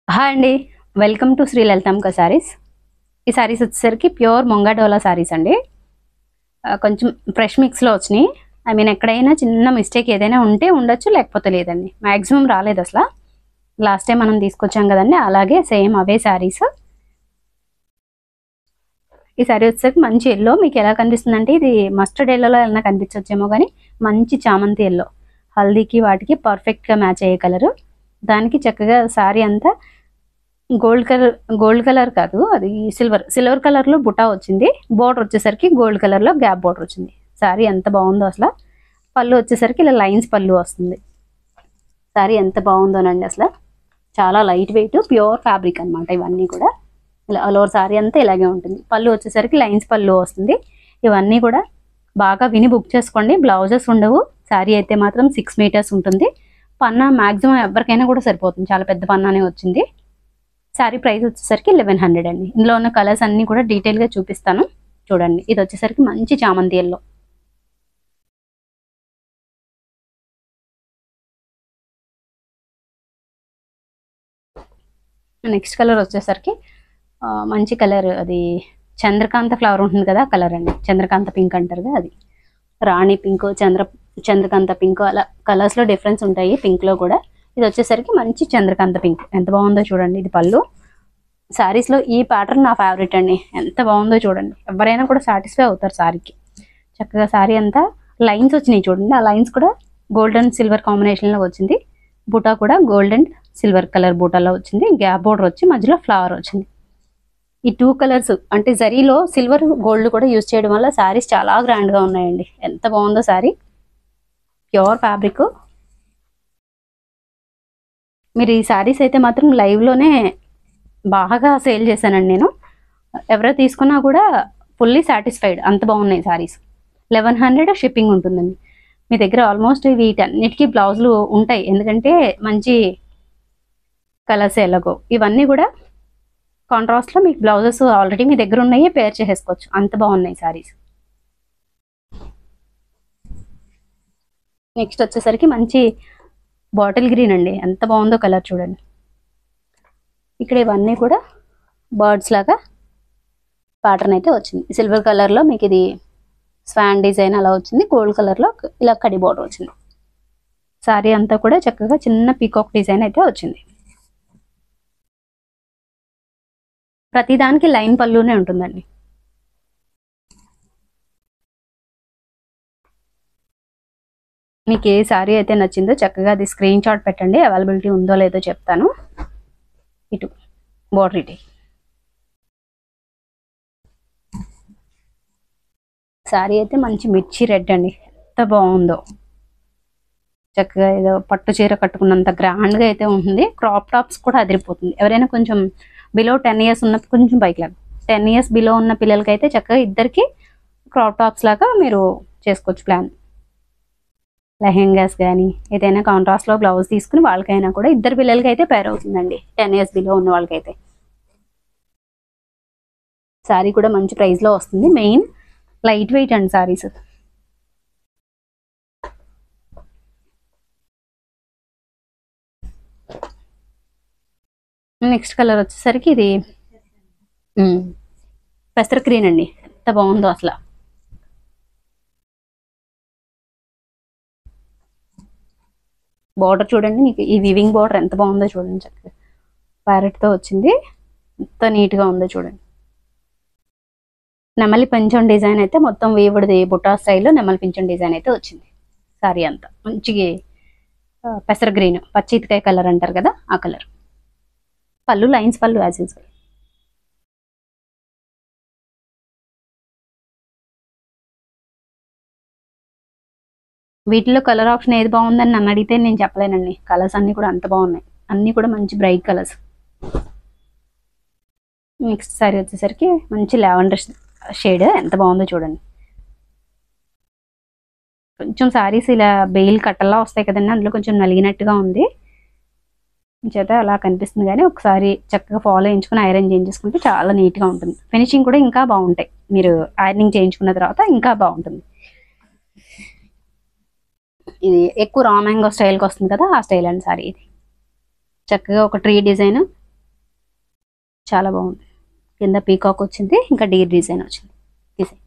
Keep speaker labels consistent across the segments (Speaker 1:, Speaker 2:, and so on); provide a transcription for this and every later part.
Speaker 1: Hi అండి. Welcome to Shri Lalithambika Sarees. ఈ సారీస్ వచ్చేసరికి ప్యూర్ మొంగాడోలా సారీస్ అండి. కొంచెం ఫ్రెష్ మిక్స్లో వచ్చినాయి. ఐ మీన్ ఎక్కడైనా చిన్న మిస్టేక్ ఏదైనా ఉంటే ఉండొచ్చు, లేకపోతే లేదండి. మ్యాక్సిమం రాలేదు అసలు. లాస్ట్ టైం మనం తీసుకొచ్చాం కదండి, అలాగే సేమ్ అవే సారీస్. ఈ సారీ వచ్చేసరికి మంచి ఎల్లో, మీకు ఎలా కనిపిస్తుంది అంటే ఇది మస్టర్డ్ ఎల్లోలో ఎలా కనిపించవచ్చేమో, కానీ మంచి చామంతి ఎల్లో, హల్దీకి వాటికి పర్ఫెక్ట్గా మ్యాచ్ అయ్యే కలరు. దానికి చక్కగా సారీ అంతా గోల్డ్ కలర్ కాదు, అది సిల్వర్ కలర్ లో బుటా వచ్చింది. బోర్డర్ వచ్చేసరికి గోల్డ్ కలర్ లో గ్యాప్ బోర్డర్ వచ్చింది. సారీ ఎంత బాగుందో అసలు. పళ్ళు వచ్చేసరికి ఇలా లైన్స్ పళ్ళు వస్తుంది. సారీ ఎంత బాగుందోనండి అసలు. చాలా లైట్ వెయిట్ ప్యూర్ ఫ్యాబ్రిక్ అనమాట. ఇవన్నీ కూడా ఇలా అలోర్ సారీ అంతా ఇలాగే ఉంటుంది. పళ్ళు వచ్చేసరికి లైన్స్ పళ్ళు వస్తుంది. ఇవన్నీ కూడా బాగా విని బుక్ చేసుకోండి. బ్లౌజెస్ ఉండవు. సారీ అయితే మాత్రం 6 మీటర్స్ ఉంటుంది. పన్నా మాక్సిమం ఎవరికైనా కూడా సరిపోతుంది. చాలా పెద్ద పన్నానే వచ్చింది. సారీ ప్రైస్ వచ్చేసరికి 1100 అండి. ఇందులో ఉన్న కలర్స్ అన్ని కూడా డీటెయిల్గా చూపిస్తాను చూడండి. ఇది వచ్చేసరికి మంచి చామంతి ఎల్లో. నెక్స్ట్ కలర్ వచ్చేసరికి మంచి కలర్, అది చంద్రకాంత ఫ్లవర్ ఉంటుంది కదా, కలర్ అండి. చంద్రకాంత పింక్ అంటారు కదా, అది రాణి పింక్, చంద్రకాంత పింక్, అలా కలర్స్లో డిఫరెన్స్ ఉంటాయి పింక్లో కూడా. ఇది వచ్చేసరికి మంచి చంద్రకాంత పింక్. ఎంత బాగుందో చూడండి. ఇది పళ్ళు. శారీస్లో ఈ ప్యాటర్న్ నా ఫేవరెట్ అండి. ఎంత బాగుందో చూడండి. ఎవరైనా కూడా సాటిస్ఫై అవుతారు సారీకి. చక్కగా సారీ అంతా లైన్స్ వచ్చినాయి చూడండి. ఆ లైన్స్ కూడా గోల్డ్ అండ్ సిల్వర్ కాంబినేషన్లో వచ్చింది. బూటా కూడా గోల్డ్ అండ్ సిల్వర్ కలర్ బూటాలో వచ్చింది. గ్యాప్ బోర్డర్ వచ్చి మధ్యలో ఫ్లవర్ వచ్చింది. ఈ 2 కలర్స్ అంటే జరీలో సిల్వర్ గోల్డ్ కూడా యూజ్ చేయడం వల్ల శారీస్ చాలా గ్రాండ్గా ఉన్నాయండి. ఎంత బాగుందో శారీ. Pure fabric. మీరు ఈ శారీస్ అయితే మాత్రం లైవ్లోనే బాగా సేల్ చేశానండి నేను. ఎవరో తీసుకున్నా కూడా ఫుల్లీ సాటిస్ఫైడ్. అంత బాగున్నాయి సారీస్. 1100 షిప్పింగ్ ఉంటుందండి. మీ దగ్గర ఆల్మోస్ట్ వీటన్నిటికీ బ్లౌజులు ఉంటాయి, ఎందుకంటే మంచి కలర్స్ ఎలాగో. ఇవన్నీ కూడా కాంట్రాస్ట్లో మీకు బ్లౌజెస్ ఆల్రెడీ మీ దగ్గర ఉన్నాయి, పేర్ చేసేసుకోవచ్చు. అంత బాగున్నాయి సారీస్. నెక్స్ట్ వచ్చేసరికి మంచి బాటిల్ గ్రీన్ అండి. ఎంత బాగుందో కలర్ చూడండి. ఇక్కడ ఇవన్నీ కూడా బర్డ్స్ లాగా ప్యాటర్న్ అయితే వచ్చింది. సిల్వర్ కలర్లో మీకు ఇది స్వాన్ డిజైన్ అలా వచ్చింది. గోల్డ్ కలర్లో ఇలా కడి బోర్డర్ వచ్చింది. సారీ అంతా కూడా చక్కగా చిన్న పీకాక్ డిజైన్ అయితే వచ్చింది. ప్రతిదానికి లైన్ పళ్ళునే ఉంటుందండి. మీకు ఏ సారీ అయితే నచ్చిందో చక్కగా అది స్క్రీన్ షాట్ పెట్టండి. అవైలబిలిటీ ఉందో లేదో చెప్తాను. ఇటు బోర్డర్ ఇటు. సారీ అయితే మంచి మిర్చి రెడ్ అండి. ఎంత బాగుందో. చక్కగా ఏదో పట్టు చీర కట్టుకున్నంత గ్రాండ్గా అయితే ఉంటుంది. క్రాప్ టాప్స్ కూడా అదిరిపోతుంది. ఎవరైనా కొంచెం బిలో 10 ఇయర్స్ ఉన్న, కొంచెం పైకి లాగా 10 ఇయర్స్ బిలో ఉన్న పిల్లలకైతే చక్కగా ఇద్దరికి క్రాప్ టాప్స్ లాగా మీరు చేసుకోవచ్చు ప్లాన్. లెహెంగాస్ కానీ ఏదైనా కాంట్రాస్ట్లో బ్లౌజ్ తీసుకుని వాళ్ళకైనా కూడా, ఇద్దరు పిల్లలకి అయితే పేర్ అవుతుందండి 10 ఇయర్స్ బిలో ఉన్న వాళ్ళకైతే. సారీ కూడా మంచి ప్రైస్లో వస్తుంది. మెయిన్ లైట్ వెయిట్ అండి సారీస్. నెక్స్ట్ కలర్ వచ్చేసరికి ఇది పెసర గ్రీన్ అండి. ఎంత బాగుందో అసలు. బార్డర్ చూడండి. మీకు ఈ వివింగ్ బార్డర్ ఎంత బాగుందో చూడండి. చక్కగా ప్యారెట్తో వచ్చింది. ఎంత నీట్గా ఉందో చూడండి. నెమలి పింఛం డిజైన్ అయితే మొత్తం వేవుడిది బుట్టా స్టైల్లో నెమలి పింఛం డిజైన్ అయితే వచ్చింది. సారీ అంతా మంచి పెసర గ్రీన్, పచ్చితికాయ కలర్ అంటారు కదా, ఆ కలర్. పళ్ళు లైన్స్ పళ్ళు యాజ్ యూజువల్. వీటిలో కలర్ ఆప్షన్ ఏది బాగుందని నన్ను అడిగితే నేను చెప్పలేనండి. కలర్స్ అన్నీ కూడా అంత బాగున్నాయి. అన్నీ కూడా మంచి బ్రైట్ కలర్స్. నెక్స్ట్ సారీ వచ్చేసరికి మంచి లావెండర్ షేడ్. ఎంత బాగుందో చూడండి. కొంచెం సారీస్ ఇలా బెయిల్ కట్టల్లా వస్తాయి కదండి, అందులో కొంచెం నలిగినట్టుగా ఉంది చేత అలా కనిపిస్తుంది. కానీ ఒకసారి చక్కగా ఫాలో చేయించుకుని ఐరన్ చేయించుకుంటే చాలా నీట్గా ఉంటుంది. ఫినిషింగ్ కూడా ఇంకా బాగుంటాయి. మీరు ఐరనింగ్ చేయించుకున్న తర్వాత ఇంకా బాగుంటుంది. ఇది ఎక్కువ రా మ్యాంగో స్టైల్కి వస్తుంది కదా, ఆ స్టైల్ అండి సారీ ఇది. చక్కగా ఒక ట్రీ డిజైన్ చాలా బాగుంది. కింద పీకాక్ వచ్చింది, ఇంకా డీర్ డిజైన్ వచ్చింది. డిజైన్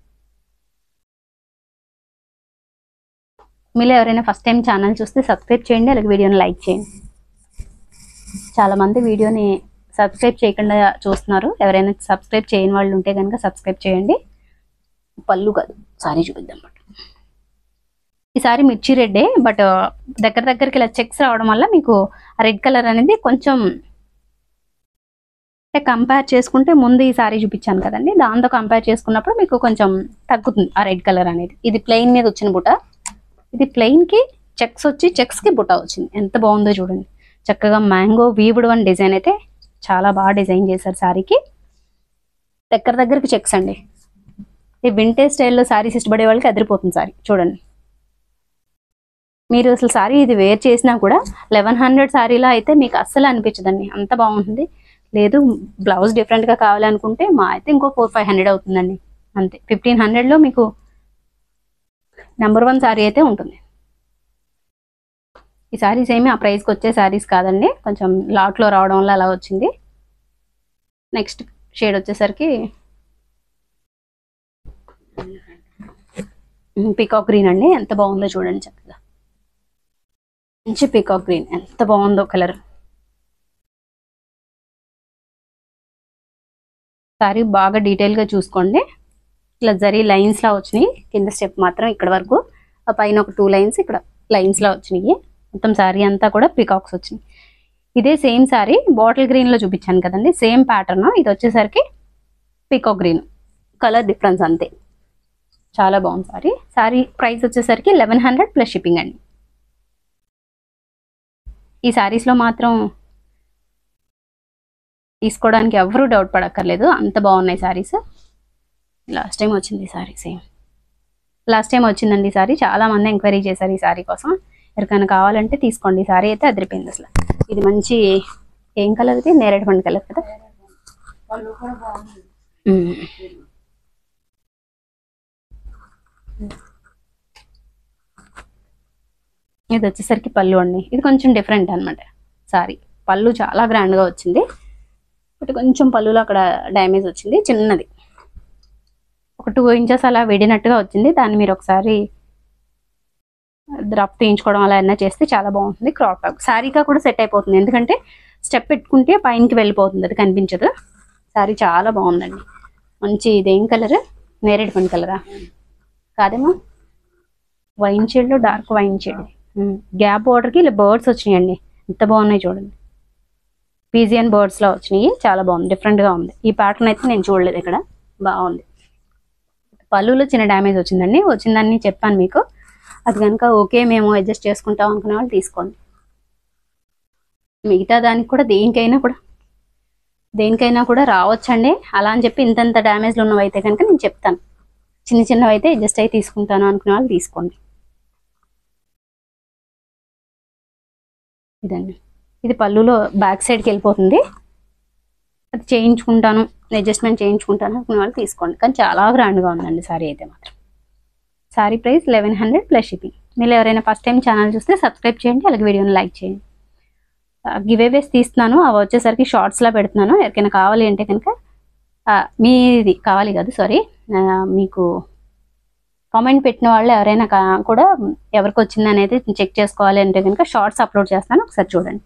Speaker 1: మీలో ఎవరైనా ఫస్ట్ టైం ఛానల్ చూస్తే సబ్స్క్రైబ్ చేయండి, అలాగే వీడియోని లైక్ చేయండి. చాలామంది వీడియోని సబ్స్క్రైబ్ చేయకుండా చూస్తున్నారు. ఎవరైనా సబ్స్క్రైబ్ చేయని వాళ్ళు ఉంటే కనుక సబ్స్క్రైబ్ చేయండి. పళ్ళు కాదు, సారీ చూపిద్దాం. ఈ సారీ మిర్చి రెడ్డే, బట్ దగ్గరికి ఇలా చెక్స్ రావడం వల్ల మీకు రెడ్ కలర్ అనేది కొంచెం కంపేర్ చేసుకుంటే, ముందు ఈ సారీ చూపించాను కదండి, దాంతో కంపేర్ చేసుకున్నప్పుడు మీకు కొంచెం తగ్గుతుంది ఆ రెడ్ కలర్ అనేది. ఇది ప్లెయిన్ మీద వచ్చిన బుట్ట, ఇది ప్లెయిన్ కి చెక్స్ వచ్చి చెక్స్ కి బుట్ట వచ్చింది. ఎంత బాగుందో చూడండి. చక్కగా మ్యాంగో వీవుడ్ వన్ డిజైన్ అయితే చాలా బాగా డిజైన్ చేశారు సారీకి. దగ్గరికి చెక్స్ అండి. ఈ వింటేజ్ స్టైల్లో సారీస్ ఇష్టపడే వాళ్ళకి అదిరిపోతుంది సారీ. చూడండి, మీరు అసలు సారీ ఇది వేర్ చేసినా కూడా 1100 సారీలో అయితే మీకు అస్సలు అనిపించదండి, అంత బాగుంటుంది. లేదు బ్లౌజ్ డిఫరెంట్గా కావాలనుకుంటే మా అయితే ఇంకో 400-500 అవుతుందండి అంతే. 1500లో మీకు నెంబర్ 1 సారీ అయితే ఉంటుంది. ఈ సారీస్ ఏమి ఆ ప్రైస్కి వచ్చే సారీస్ కాదండి, కొంచెం లాట్లో రావడం వల్ల అలా వచ్చింది. నెక్స్ట్ షేడ్ వచ్చేసరికి పీకాక్ గ్రీన్ అండి. ఎంత బాగుందో చూడండి, చక్కగా మంచి పీకాక్ గ్రీన్, ఎంత బాగుందో కలర్. సారీ బాగా డీటెయిల్గా చూసుకోండి. ఇట్లా జరీ లైన్స్లా వచ్చినాయి, కింద స్టెప్ మాత్రం ఇక్కడ వరకు, ఆ పైన ఒక 2 లైన్స్ ఇక్కడ లైన్స్లా వచ్చినాయి. మొత్తం సారీ అంతా కూడా పీకాక్స్ వచ్చినాయి. ఇదే సేమ్ సారీ బాటిల్ గ్రీన్లో చూపించాను కదండి, సేమ్ ప్యాటర్న్. ఇది వచ్చేసరికి పీకాక్ గ్రీన్, కలర్ డిఫరెన్స్ అంతే. చాలా బాగుంది సారీ. సారీ ప్రైస్ వచ్చేసరికి 1100 ప్లస్ షిప్పింగ్ అండి. ఈ సారీస్లో మాత్రం తీసుకోవడానికి ఎవరూ డౌట్ పడక్కర్లేదు, అంత బాగున్నాయి సారీస్. లాస్ట్ టైం వచ్చింది ఈ సారీ, సేమ్ లాస్ట్ టైం వచ్చిందండి ఈ సారీ. చాలా మంది ఎంక్వైరీ చేశారు ఈ సారీ కోసం. ఎవరికైనా కావాలంటే తీసుకోండి. ఈ సారీ అయితే అదిరిపోయింది అసలు. ఇది మంచి ఏం కలర్, ఇది నేరేడు పండు కలర్ కదా. ఇది వచ్చేసరికి పళ్ళు అండి. ఇది కొంచెం డిఫరెంట్ అనమాట సారీ. పళ్ళు చాలా గ్రాండ్గా వచ్చింది, బట్ కొంచెం పళ్ళులో అక్కడ డ్యామేజ్ వచ్చింది చిన్నది, ఒక 2 ఇంచెస్ అలా వెడినట్టుగా వచ్చింది. దాన్ని మీరు ఒకసారి రఫ్ తీయించుకోవడం అలా అయినా చేస్తే చాలా బాగుంటుంది. క్రాప్ టాప్ శారీగా కూడా సెట్ అయిపోతుంది, ఎందుకంటే స్టెప్ పెట్టుకుంటే పైనకి వెళ్ళిపోతుంది, అది కనిపించదు. శారీ చాలా బాగుందండి. మంచి ఇదేం కలర్, నేరేడు పండు కలరా కాదేమో, వైన్ షేడ్లో డార్క్ వైన్ షేడ్. గ్యాప్ బార్డర్కి ఇలా బర్డ్స్ వచ్చినాయండి, ఎంత బాగున్నాయి చూడండి. పీజియన్ బర్డ్స్లో వచ్చినాయి, చాలా బాగుంది, డిఫరెంట్గా ఉంది. ఈ ప్యాటర్న్ అయితే నేను చూడలేదు ఇక్కడ, బాగుంది. పళ్ళులో చిన్న డ్యామేజ్ వచ్చిందండి, వచ్చిందని చెప్పాను మీకు. అది కనుక ఓకే మేము అడ్జస్ట్ చేసుకుంటాం అనుకునే వాళ్ళు తీసుకోండి. మిగతా దానికి కూడా దేనికైనా కూడా రావచ్చండి. అలా అని చెప్పి ఇంతంత డ్యామేజ్లు ఉన్నవైతే కనుక నేను చెప్తాను, చిన్నవి అయితే అడ్జస్ట్ అయి తీసుకుంటాను అనుకునే వాళ్ళు తీసుకోండి. ఇదండి, ఇది పళ్ళులో బ్యాక్ సైడ్కి వెళ్ళిపోతుంది, అది చేయించుకుంటాను, అడ్జస్ట్మెంట్ చేయించుకుంటాను అనుకునే వాళ్ళు తీసుకోండి. కానీ చాలా గ్రాండ్గా ఉందండి సారీ అయితే మాత్రం. Sorry price 1100 plus shipping. మీరు ఎవరైనా ఫస్ట్ టైం ఛానల్ చూస్తే సబ్స్క్రైబ్ చేయండి, అలాగే వీడియోని లైక్ చేయండి. గివేవేస్ తీస్తున్నాను, అవి వచ్చేసరికి షార్ట్స్లా పెడుతున్నాను. ఎవరికైనా కావాలి అంటే కనుక మీది కావాలి కాదు సారీ, మీకు కామెంట్ పెట్టిన వాళ్ళు ఎవరైనా కూడా ఎవరికి వచ్చింది అనేది చెక్ చేసుకోవాలి అంటే కనుక షార్ట్స్ అప్లోడ్ చేస్తాను, ఒకసారి చూడండి.